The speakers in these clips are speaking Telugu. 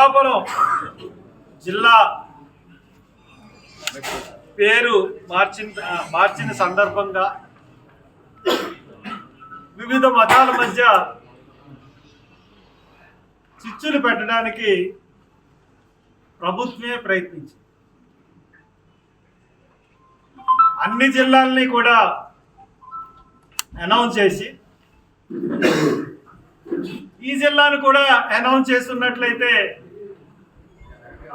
అమలాపురం జిల్లా పేరు మార్చిన సందర్భంగా వివిధ మతాల మధ్య చిచ్చులు పెట్టడానికి ప్రభుత్వమే ప్రయత్నించింది. అన్ని జిల్లాల్ని కూడా అనౌన్స్ చేసి ఈ జిల్లాను కూడా అనౌన్స్ చేస్తున్నట్లయితే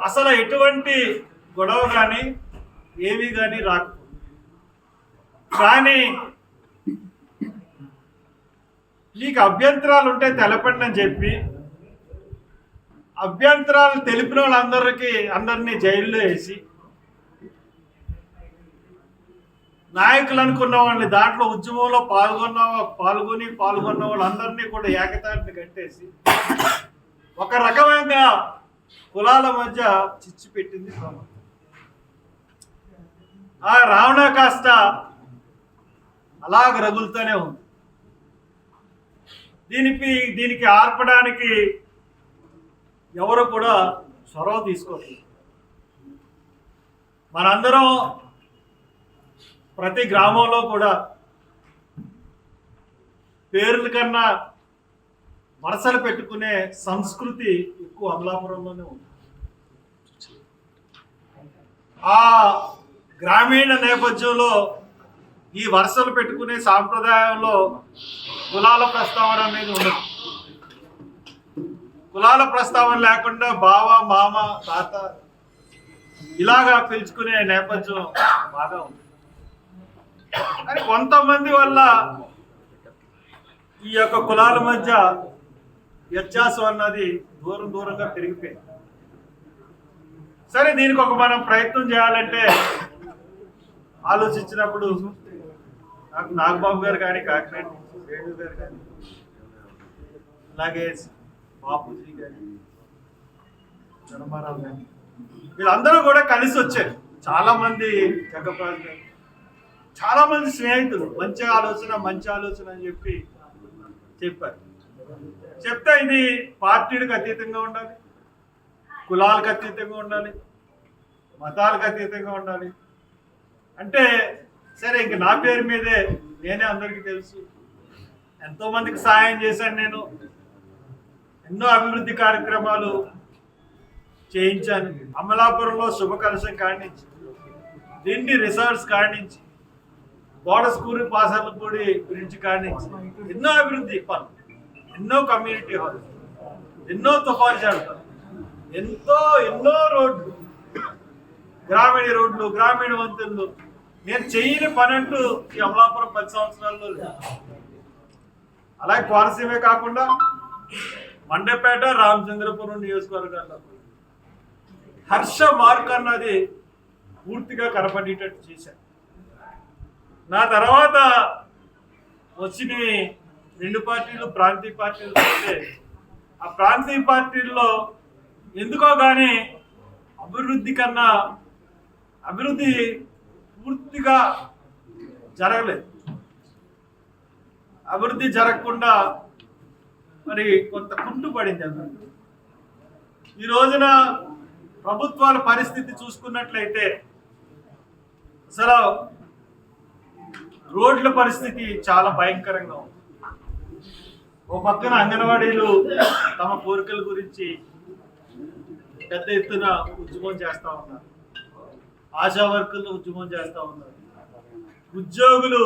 అసలు ఎటువంటి గొడవ కానీ ఏమీ కానీ రాకు. కానీ మీకు అభ్యంతరాలు ఉంటే తెలపండి అని చెప్పి అభ్యంతరాలు తెలిపిన అందరినీ జైల్లో వేసి నాయకులు అనుకున్న వాళ్ళని దాంట్లో ఉద్యమంలో పాల్గొన్న వాళ్ళందరినీ కూడా ఏకతాటిని కట్టేసి ఒక రకమైన కులాల మధ్య చిచ్చు పెట్టింది ప్రభుత్వం. ఆ రావణ కాస్త అలాగ రగులుతూనే ఉంది. దీనికి ఆర్పడానికి ఎవరు కూడా చొరవ తీసుకోలేదు. మనందరం ప్రతి గ్రామంలో కూడా పేర్ల కన్నా వరసలు పెట్టుకునే సంస్కృతి ఎక్కువ అమలాపురంలోనే ఉంది. ఆ గ్రామీణ నేపథ్యంలో ఈ వరసలు పెట్టుకునే సాంప్రదాయంలో కులాల ప్రస్తావన అనేది ఉండదు. కులాల ప్రస్తావన లేకుండా బావ, మామ, తాత ఇలాగా పిలుచుకునే నేపథ్యం బాగా ఉంది. కానీ కొంతమంది వల్ల ఈ యొక్క కులాల మధ్య వ్యత్యాసం అన్నది దూరంగా పెరిగిపోయింది. సరే, దీనికి మనం ప్రయత్నం చేయాలంటే ఆలోచించినప్పుడు నాకు నాగబాబు గారు కానీ, కాకినాడ వేణు గారు కానీ, అలాగే బాపూజీ గారి, ధర్మారావు గారి, వీళ్ళందరూ కూడా కలిసి వచ్చారు. చాలామంది జగప్రాజు గారు, చాలామంది స్నేహితులు మంచి ఆలోచన అని చెప్పి చెప్పారు. చెప్తే ఇది పార్టీలకు అతీతంగా ఉండాలి, కులాలకు అతీతంగా ఉండాలి, మతాలకు అతీతంగా ఉండాలి అంటే సరే, ఇంక నా పేరు మీదే నేనే అందరికీ తెలుసు, ఎంతోమందికి సహాయం చేశాను, నేను ఎన్నో అభివృద్ధి కార్యక్రమాలు చేయించాను. అమలాపురంలో శుభ కలశం కానించి, దిండి రిసార్ట్స్ కానించి, బోర్డ స్కూల్ పాసాల గుడి గురించి కానించి ఎన్నో అభివృద్ధి పనులు, ఎన్నో కమ్యూనిటీ హాల్, ఎన్నో తుఫాను షెల్టర్, ఎన్నో రోడ్లు, గ్రామీణ రోడ్లు, గ్రామీణ వంతెనలు నేను చేయని పని అంటూ ఈ అమలాపురం 10 సంవత్సరాల్లో లేదు. అలాగే కోనసీమే కాకుండా మండపేట, రామచంద్రపురం నియోజకవర్గాల్లో హర్ష మార్క్ అన్నది పూర్తిగా కనపడేటట్టు చేశాను. నా తర్వాత వచ్చినవి 2 పార్టీలు ప్రాంతీయ పార్టీలు అంటే ఆ ప్రాంతీయ పార్టీల్లో ఎందుకో కానీ అభివృద్ధి పూర్తిగా జరగలేదు. అభివృద్ధి జరగకుండా మరి కొంత కుంటుపడింది అభివృద్ధి. ఈ రోజున ప్రభుత్వాల పరిస్థితి చూసుకున్నట్లయితే అసలు రోడ్ల పరిస్థితి చాలా భయంకరంగా ఉంది. ఓ పక్కన అంగన్వాడీలు తమ కోరికల గురించి పెద్ద ఎత్తున ఉద్యమం చేస్తూ ఉన్నారు, ఆశా వర్కర్లు ఉద్యమం చేస్తూ ఉన్నారు, ఉద్యోగులు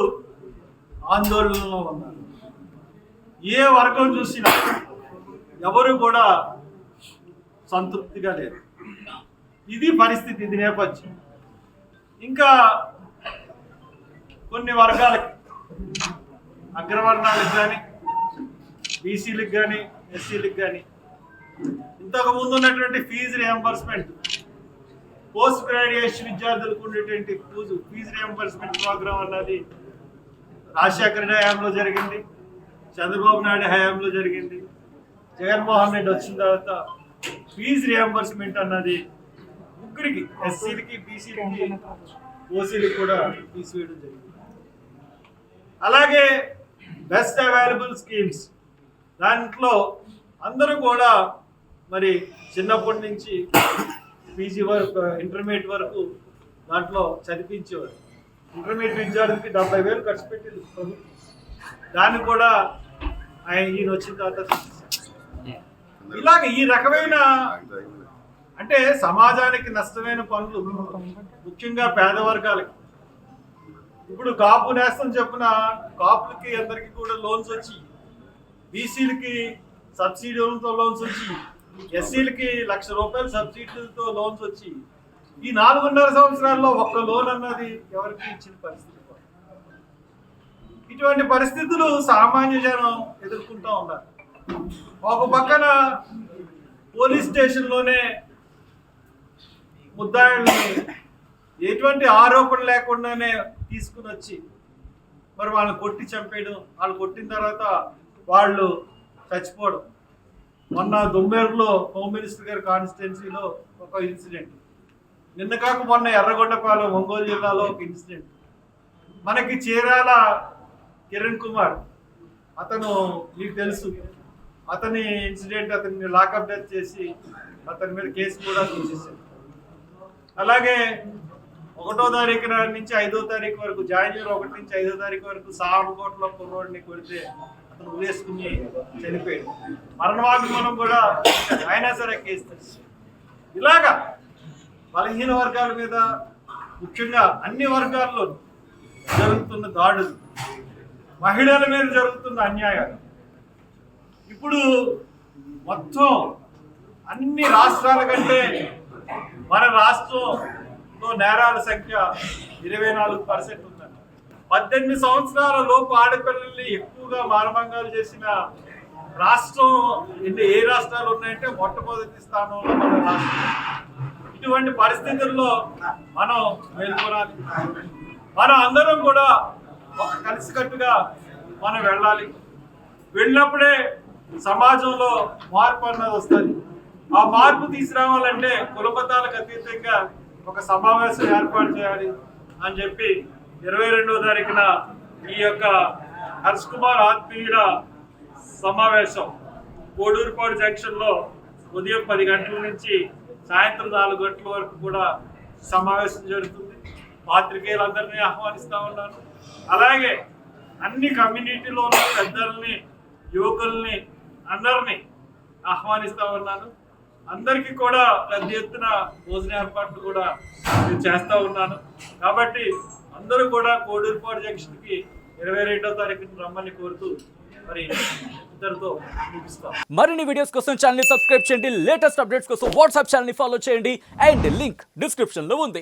ఆందోళనలో ఉన్నారు. ఏ వర్గం చూసినా ఎవరు కూడా సంతృప్తిగా లేదు. ఇది పరిస్థితి, ఇది నేపథ్యం. ఇంకా కొన్ని వర్గాలకి, అగ్రవర్ణాలకు కానీ, బీసీలకు కానీ, ఎస్సీలకు కానీ ఇంతకు ముందు ఉన్నటువంటి ఫీజు రియంబర్స్మెంట్, పోస్ట్ గ్రాడ్యుయేషన్ విద్యార్థులకు ఉండేటువంటి ఫీజు రియంబర్స్మెంట్ ప్రోగ్రాం అన్నది రాజశేఖర రెడ్డి హయాంలో జరిగింది, చంద్రబాబు నాయుడు హయాంలో జరిగింది. జగన్మోహన్ రెడ్డి వచ్చిన తర్వాత ఫీజు రియంబర్స్మెంట్ అన్నది ముగ్గురికి, ఎస్సీలకి, బీసీలకి, ఓసీలకి కూడా తీసివేయడం జరిగింది. అలాగే బెస్ట్ అవైలబుల్ స్కీమ్స్, దాంట్లో అందరూ కూడా మరి చిన్నప్పటి నుంచి పీజీ వరకు ఇంటర్మీడియట్ వరకు దాంట్లో చదివించేవారు. ఇంటర్మీడియట్ విద్యార్థికి 70,000 ఖర్చు పెట్టింది ప్రభుత్వం. దాన్ని కూడా ఈయన వచ్చిన తర్వాత ఇలాగ ఈ రకమైన అంటే సమాజానికి నష్టమైన పనులు, ముఖ్యంగా పేద వర్గాలకి. ఇప్పుడు కాపు నేస్తం చెప్పున కాపులకి అందరికి కూడా లోన్స్ వచ్చి, బీసీలకి సబ్సిడీలతో లోన్స్ వచ్చి, ఎస్సీలకి ₹1,00,000 సబ్సిడీలతో లోన్స్ వచ్చి, ఈ 4.5 సంవత్సరాల్లో ఒక్క లోన్ అన్నది ఎవరికి ఇచ్చిన పరిస్థితి. ఇటువంటి పరిస్థితులు సామాన్య జనం ఎదుర్కొంటూ ఉన్నారు. ఒక పక్కన పోలీస్ స్టేషన్లోనే ముద్దాయిల్ని ఎటువంటి ఆరోపణ లేకుండానే తీసుకుని వచ్చి మరి వాళ్ళని కొట్టి చంపేయడం, వాళ్ళు కొట్టిన తర్వాత వాళ్ళు చచ్చిపోవడం. మొన్న దుమ్మేరులో హోమ్ మినిస్టర్ గారి కాన్స్టిట్యున్సీలో ఒక ఇన్సిడెంట్, నిన్న కాక మొన్న ఎర్రగొండపాలెం ఒంగోలు జిల్లాలో ఒక ఇన్సిడెంట్. మనకి చీరాల కిరణ్ కుమార్, అతను మీకు తెలుసు, అతని ఇన్సిడెంట్, అతన్ని లాకప్ డెత్ చేసి అతని మీద కేసు కూడా తీసేసారు. అలాగే 1వ తారీఖు నుంచి 5వ తారీఖు వరకు, జనవరి 1 నుంచి 5వ తారీఖు వరకు సామకోటలో కుర్రోడిని కొడితే అతను ఉరేసుకుని చనిపోయాడు. మరణవాగ్మనం కూడా అయినా సరే కేసు తెలుసు. ఇలాగా బలహీన వర్గాల మీద, ముఖ్యంగా అన్ని వర్గాల్లో జరుగుతున్న దాడులు, మహిళల మీద జరుగుతున్న అన్యాయాలు, ఇప్పుడు మొత్తం అన్ని రాష్ట్రాల కంటే మన రాష్ట్రంలో నేరాల సంఖ్య 24% ఉందండి. 18 సంవత్సరాల లోపు ఆడపిల్లల్ని ఎక్కువగా మానభంగాలు చేసిన రాష్ట్రం ఏ రాష్ట్రాలు ఉన్నాయంటే మొట్టమొదటి స్థానంలో మన రాష్ట్రం. ఇటువంటి పరిస్థితుల్లో మనం మేల్కొనాలి. మనం అందరం కూడా ఒక కలిసికట్టుగా మనం వెళ్ళాలి. వెళ్ళినప్పుడే సమాజంలో మార్పు అన్నది వస్తుంది. ఆ మార్పు తీసుకురావాలంటే కులమతాలకు అతీతంగా ఒక సమావేశం ఏర్పాటు చేయాలి అని చెప్పి 22వ తారీఖున ఈ యొక్క హర్ష్ కుమార్ ఆత్మీయుల సమావేశం కోడూరుపాడు జంక్షన్లో ఉదయం 10 గంటల నుంచి సాయంత్రం 4 గంటల వరకు కూడా సమావేశం జరుగుతుంది. పాత్రికేయులందరినీ ఆహ్వానిస్తూ ఉన్నాను. అలాగే అన్ని కమ్యూనిటీలో ఉన్న పెద్దల్ని, యువకుల్ని అందరినీ ఆహ్వానిస్తూ ఉన్నాను. అందరికీ కూడా పెద్ద ఎత్తున భోజన ఏర్పాట్లు కూడా నేను చేస్తూ ఉన్నాను. కాబట్టి అందరూ కూడా కోడూరుపాడు జంక్షన్కి 22వ తారీఖున రమ్మని కోరుతూ మరి ఇద్దరితో ముగిస్తాం. మరిన్ని వీడియోస్ కోసం ఛానల్ ని సబ్స్క్రైబ్ చేయండి. లేటెస్ట్ అప్డేట్స్ కోసం వాట్సాప్ ఛానల్ ని ఫాలో చేయండి. అండ్ లింక్ డిస్క్రిప్షన్ లో ఉంది.